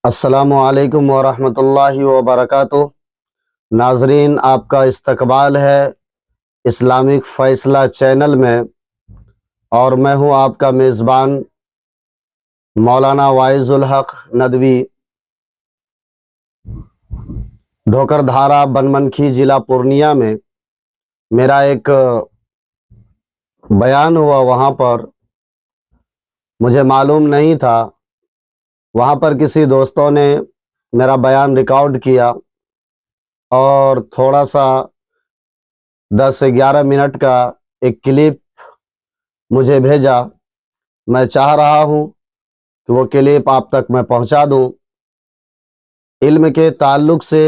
السلام علیکم ورحمۃ اللہ وبرکاتہ۔ ناظرین، آپ کا استقبال ہے اسلامک فیصلہ چینل میں، اور میں ہوں آپ کا میزبان مولانا وائز الحق ندوی، دھوکر دھارا بنمنکھی ضلع پورنیہ میں۔ میرا ایک بیان ہوا، وہاں پر مجھے معلوم نہیں تھا، وہاں پر کسی دوستوں نے میرا بیان ریکارڈ کیا اور تھوڑا سا 10 سے 11 منٹ کا ایک کلپ مجھے بھیجا۔ میں چاہ رہا ہوں کہ وہ کلپ آپ تک میں پہنچا دوں۔ علم کے تعلق سے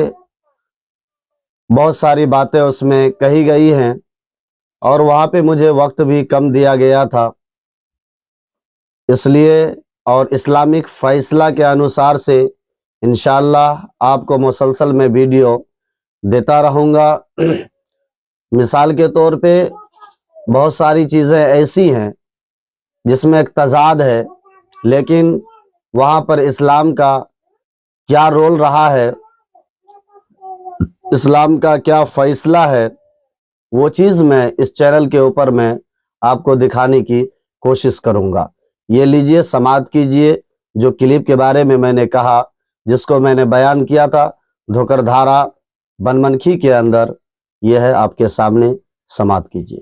بہت ساری باتیں اس میں کہی گئی ہیں، اور وہاں پہ مجھے وقت بھی کم دیا گیا تھا، اس لیے اور اسلامک فیصلہ کے انوسار سے انشاءاللہ آپ کو مسلسل میں ویڈیو دیتا رہوں گا۔ مثال کے طور پہ بہت ساری چیزیں ایسی ہیں جس میں ایک تضاد ہے، لیکن وہاں پر اسلام کا کیا رول رہا ہے، اسلام کا کیا فیصلہ ہے، وہ چیز میں اس چینل کے اوپر میں آپ کو دکھانے کی کوشش کروں گا۔ یہ لیجئے، سماعت کیجئے، جو کلپ کے بارے میں نے کہا، جس کو میں نے بیان کیا تھا دھوکر دھارا بنمنکھی کے اندر، یہ ہے آپ کے سامنے، سماعت کیجئے۔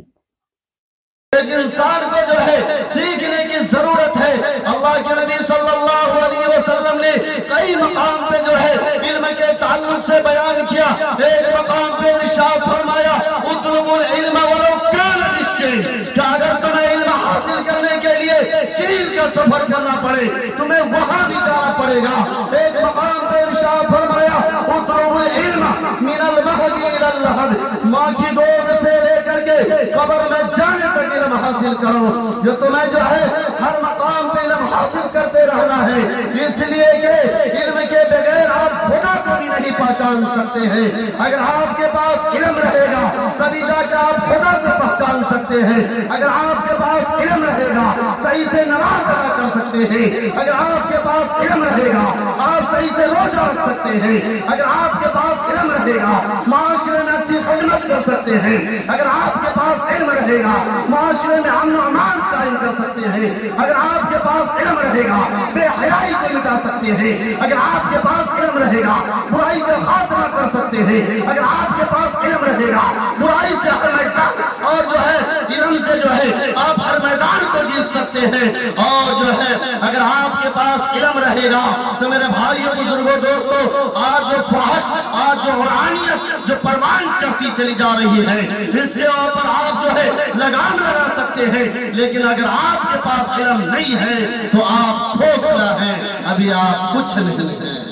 ایک انسان کو جو ہے سیکھنے کی ضرورت ہے۔ اللہ کے نبی صلی اللہ علیہ وسلم نے کئی مقام پہ جو ہے علم کے تعلق سے بیان کیا۔ ایک مقام پہ ارشاد فرمایا، اطلبوا العلم ولو کان بالشیء، کہ اگر تمہیں علم حاصل کرنے کے لیے چیل کا سفر کرنا پڑے، تمہیں وہاں بھی جانا پڑے گا۔ ایک مقام پہ ارشاد فرمایا، اطلبوا العلم من المہد الى اللحد، ماں کی گود سے لے کر کے قبر میں جانے تک علم حاصل کرو۔ جو تمہیں جو ہے ہر مقام پہ علم حاصل کرتے رہنا ہے، اس لیے کہ علم کے بغیر آپ خدا کو بھی نہیں پہچان سکتے ہیں۔ اگر آپ کے پاس علم رہے گا تبھی جا کے آپ خدا کو پہچان سکتے ہیں۔ اگر آپ کے پاس علم رہے گا صحیح سے نماز ادا کر سکتے ہیں۔ اگر آپ کے پاس علم رہے گا آپ صحیح سے روزہ رکھ سکتے ہیں۔ اگر آپ کے پاس علم رہے گا معاشرے میں اچھی خدمت کر سکتے ہیں۔ اگر آپ کے پاس علم رہے گا معاشرے میں امن و امان قائم کر سکتے ہیں۔ اگر آپ کے پاس علم رہے گا بے حیائی کو مٹا سکتے ہیں۔ اگر آپ کے پاس علم رہے گا برائی کا خاتمہ کر سکتے ہیں۔ اگر آپ کے پاس علم رہے گا برائی سے ہر میدان، اور جو ہے علم سے جو ہے آپ ہر میدان کو جیت سکتے ہیں۔ اور جو ہے اگر آپ کے پاس علم رہے گا تو میرے بھائیوں بزرگوں دوستوں، آج جو فحش، آج جو حرانیت جو پروان چڑھتی چلی جا رہی ہے، اس کے اوپر آپ جو ہے لگام لگا سکتے ہیں۔ لیکن اگر آپ کے پاس علم نہیں ہے تو آپ کھوکھلا ہیں، ابھی آپ کچھ نہیں ہیں۔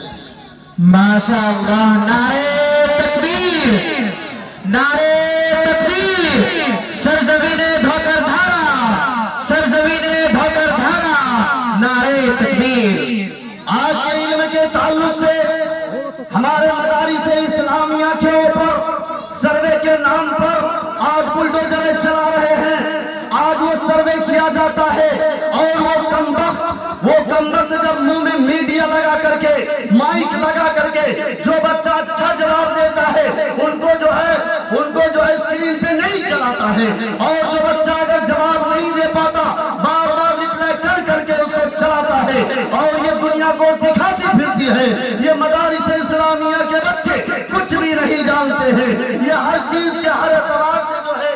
ماشاءاللہ، نعرہ تکبیر، نعرہ تکبیر، سرزمین دھوکر دھارا، سرزمین دھوکر دھارا، نعرہ تکبیر۔ آج کے علم کے تعلق سے ہمارے مدارس اسلامیہ کے اوپر سروے کے نام پر آج بلڈوزریں چلا رہے ہیں۔ آج وہ سروے کیا جاتا ہے اور وہ کمبخت جب منہ میں میڈیا لگا کر کے، مائک لگا کر کے جو بچہ اچھا جواب دیتا ہے ان کو جو ہے اسکرین پہ نہیں چلاتا ہے، اور جو بچہ اگر جواب نہیں دے پاتا بار بار ریپلائی کر کر کے اس کو چلاتا ہے، اور یہ دنیا کو دکھاتی پھرتی ہے۔ یہ مدارس اسلامیہ کے بچے کچھ بھی نہیں جانتے ہیں، یہ ہر چیز کے ہر اعتبار سے جو ہے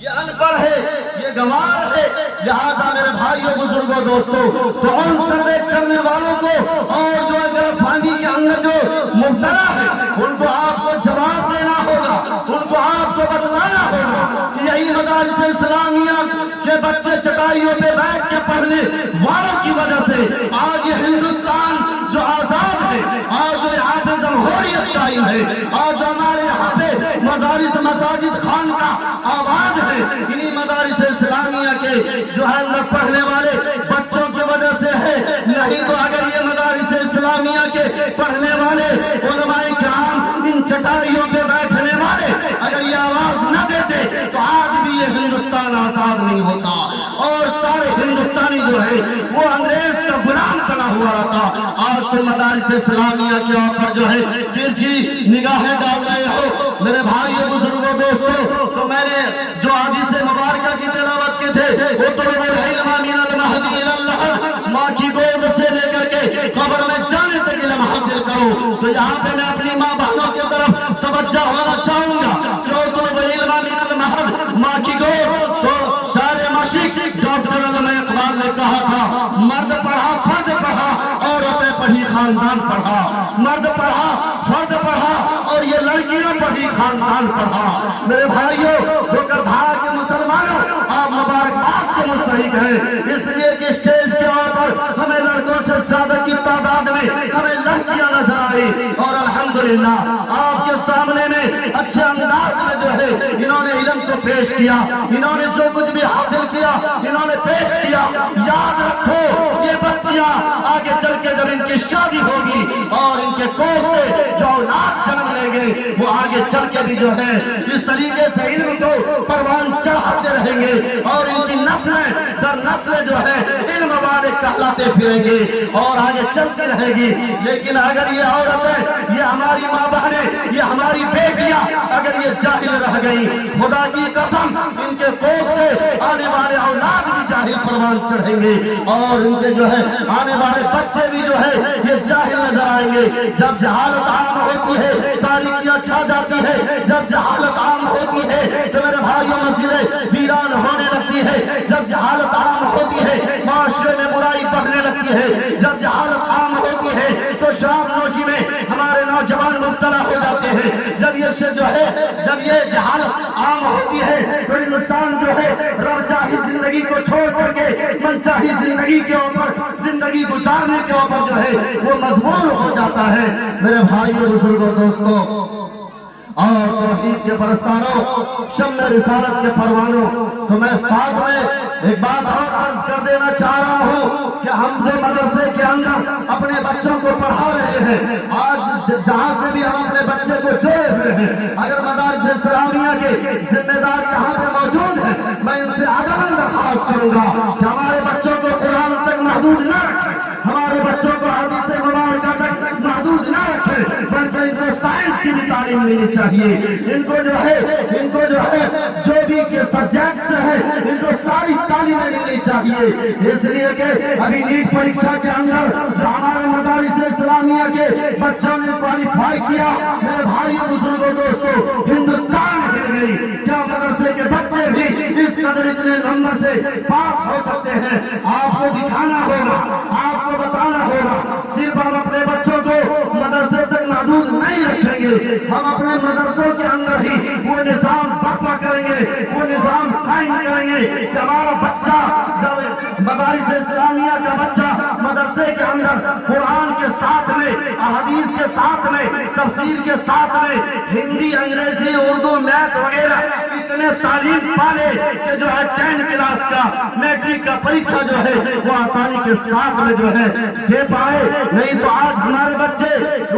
یہ ان پڑھ ہے، یہ گنوار ہے۔ لہذا میرے بھائیوں بزرگوں دوستوں، تو ان سروے کرنے والوں کو اور جو غلط فہمی کے اندر جو مبتلا ہے ان کو آپ کو جواب دینا ہوگا، ان کو آپ کو بتلانا ہوگا کہ یہی مدارس اسلامیہ کے بچے چٹائیوں پہ بیٹھ کے پڑھنے والوں کی وجہ سے آج یہ ہندوستان جو آزاد ہے، آج جو یہاں پہ جمہوریت قائم ہے، آج جو ہمارے یہاں پہ مدارس مساجد خان کا آباد ہے، انہی مدارس اسلامیہ کے جو ہے اندر پڑھنے والے بچوں کی وجہ سے ہے۔ نہیں تو اگر یہ مدارس اسلامیہ کے پڑھنے والے علماء کرام ان چٹائیوں پہ بیٹھنے والے اگر یہ آواز نہ دیتے تو آج بھی یہ ہندوستان آزاد نہیں ہوتا، اور سارے ہندوستانی جو ہے وہ انگریز کا غلام بنا ہوا رہتا۔ آج کے مدارس اسلامیہ کے اوپر جو ہے ترچھی نگاہیں ڈال رہے ہو میرے بھائیو بزرگوں دوستو، تو میں نے جو حدیث مبارکہ کی تلاوت کی تھے وہ طلب العلم من المہد الی اللحد، ماں کی گود سے لے کر کے قبر میں جانے تک علم حاصل کرو، تو یہاں پہ میں اپنی ماں بہنوں کی طرف توجہ ہونا چاہوں گا کہ وہ طلب العلم من المہد، ماں کی گود، تو شاعر مشرق ڈاکٹر علامہ اقبال نے کہا تھا مرد پڑھا فرد پڑھا عورتیں پڑھی خاندان پڑھا، مرد پڑھا فرد پڑھا اور یہ لڑکیاں پڑھی خاندان پڑھا۔ میرے بھائیوں دھوکردھارا کے مسلمانوں، آپ مبارکباد کے مستحق ہیں، اس لیے کہ اسٹیج کے اوپر ہمیں لڑکوں سے زیادہ کی تعداد میں ہمیں لڑکیاں نظر آئی، اور الحمدللہ آپ کے سامنے میں اچھے انداز میں جو ہے انہوں نے علم کو پیش کیا، انہوں نے جو کچھ بھی حاصل کیا انہوں نے پیش کیا۔ یاد رکھو یہ بچیاں آگے چل کے جب ان کی شادی ہوگی اور ان کے کوکھ سے جو اولاد جنم لیں گے وہ آگے چل کے بھی جو ہے اس طریقے سے علم کو پروان چڑھاتے رہیں گے، اور ان کی نسلیں در نسلیں جو ہے علم والے کہلاتے پھریں گے اور آگے چلتی رہے گی۔ لیکن اگر یہ عورتیں، یہ ہماری ماں بہنیں، یہ ہماری بیٹیاں اگر یہ جاہل رہ گئی، خدا کی قسم ان کے کوکھ سے آنے والے اولاد بھی جاہل پروان چڑھیں گے، اور ان کے جو ہے آنے والے بچے بھی جو ہے یہ جاہل نظر آئیں گے۔ جب جہالت عام ہوتی ہے تاریکیاں چھا جاتی ہے، جب جہالت عام ہوتی ہے تو میرے بھائیوں مسجدیں ویران ہونے لگتی ہے، جب جہالت عام ہوتی ہے معاشرے میں برائی بڑھنے لگتی ہے، جب جہالت عام ہوتی ہے تو شراب نوشی میں ہمارے نوجوان مبتلا ہو جاتے ہیں، جب یہ جو ہے جب یہ جہالت عام ہوتی ہے تو انسان جو ہے رب چاہی زندگی کو چھوڑ کر کے من چاہی زندگی کے اوپر زندگی گزارنے کے اوپر جو ہے وہ مجبور ہو جاتا ہے۔ میرے بھائیوں بزرگوں دوستوں اور توحید کے پرستاروں، شمع رسالت کے پروانوں، تو میں ساتھ میں ایک بات اور عرض کر دینا چاہ رہا ہوں کہ ہم جو مدرسے کے اندر اپنے بچوں کو پڑھا رہے ہیں، آج جہاں سے بھی ہم اپنے بچے کو جوڑے ہوئے ہیں، اگر مدارس اسلامیہ کے ذمہ دار یہاں پہ موجود ہیں، میں ان سے عدم درخواست کروں گا کہ ہمارے بچوں کو قرآن تک محدود نہ رکھیں، ہمارے بچوں کو حدیث مبارکہ تک محدود نہ رکھیں، بلکہ ان کو سائنس کی بھی تعلیم لینی چاہیے، ان کو جو ہے جو بھی کے سبجیکٹس ہیں ان کو ساری تعلیمیں لینی چاہیے۔ اس لیے کہ ابھی نیٹ پریکشا کے اندر جو ہمارے مدارس اسلامیہ کے بچوں نے کوالیفائی کیا، میرے بھائیوں بزرگوں دوستوں ہندوستان ہل گئی، کیا مدرسے کے بچے بھی اس قدر اتنے نمبر سے پاس ہو سکتے ہیں؟ آپ کو دکھانا ہوگا، آپ کو بتانا ہوگا۔ صرف ہم اپنے بچوں کو مدرسے تک محدود نہیں رکھیں گے، ہم اپنے مدرسوں کے اندر ہی وہ نظام برپا کریں گے، وہ نظام قائم کریں گے کہ ہمارا بچہ جب مدارس اسلامیہ کا بچہ مدرسے کے اندر قرآن کے ساتھ میں، احادیث کے ساتھ میں، تفسیر کے ساتھ میں ہندی، انگریزی، اردو، میتھ وغیرہ اتنے تعلیم پالے کہ جو ہے 10 کلاس کا میٹرک کا پریکشا جو ہے وہ آسانی کے ساتھ میں جو ہے دے پائے۔ نہیں تو آج ہمارے بچے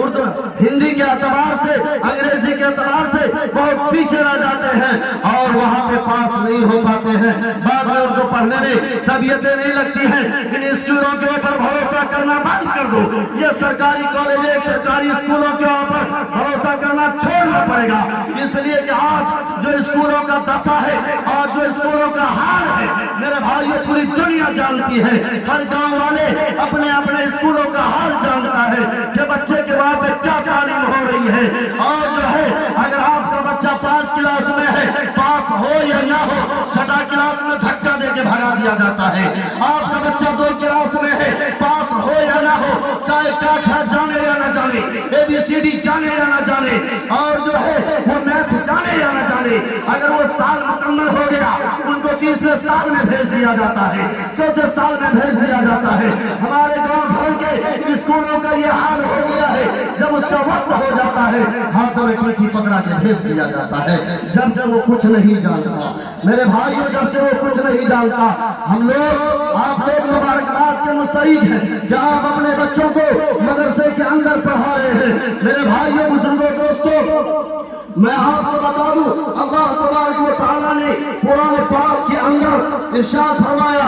اردو ہندی کے اعتبار سے، انگریزی کے اعتبار سے بہت پیچھے رہ جاتے ہیں اور وہاں پہ پاس نہیں ہو پاتے ہیں۔ بعد میں اردو پڑھنے میں طبیعتیں نہیں لگتی ہیں۔ ان اسکولوں کے اوپر بھروسہ کرنا بند کر دو، یہ سرکاری کالجیں، سرکاری اسکولوں کے اوپر بھروسہ کرنا چھوڑنا پڑے گا، اس لیے کہ آج جو اسکولوں کا دشا ہے، آج جو اسکولوں کا حال ہے، میرے بھائیوں پوری دنیا جانتی ہے، ہر گاؤں والے اپنے اپنے اسکولوں کا حال جانتا ہے کہ بچے کے وہاں پہ کیا تعلیم ہو رہی ہے۔ اور جو ہے اگر آپ کا بچہ 5 کلاس میں ہے، پاس ہو یا نہ ہو، 6 کلاس میں دھکا دے کے بھگا دیا جاتا ہے۔ آپ کا بچہ 2 کلاس میں ہے، پاس ہو یا نہ ہو، چاہے کیا جانے یا نہ جانے، ABCD جانے یا نہ جانے، اور جو ہے وہ میتھ جانے یا نہ جانے، اگر وہ سال مکمل ہو گیا ان کو 30ویں سال میں بھیج دیا جاتا ہے، 14 سال میں بھیج دیا جاتا ہے۔ ہمارے گاؤں گھر کے اسکولوں کا یہ حال ہو گیا ہے، جب اس کا وقت ہو جاتا ہے ہاتھوں میں کسی پکڑا کے بھیج دیا جاتا ہے، جب وہ کچھ نہیں جانتا۔ میرے بھائیوں جب وہ کچھ نہیں جانتا، ہم لوگ آپ لوگ مبارکباد کے مستحق ہیں کہ آپ اپنے بچوں کو مدرسے کے اندر پڑھا رہے ہیں۔ میرے بھائیوں بزرگوں دوستوں میں آپ کو بتا دوں، اللہ تبارک و تعالیٰ نے قرآن پاک کے اندر ارشاد فرمایا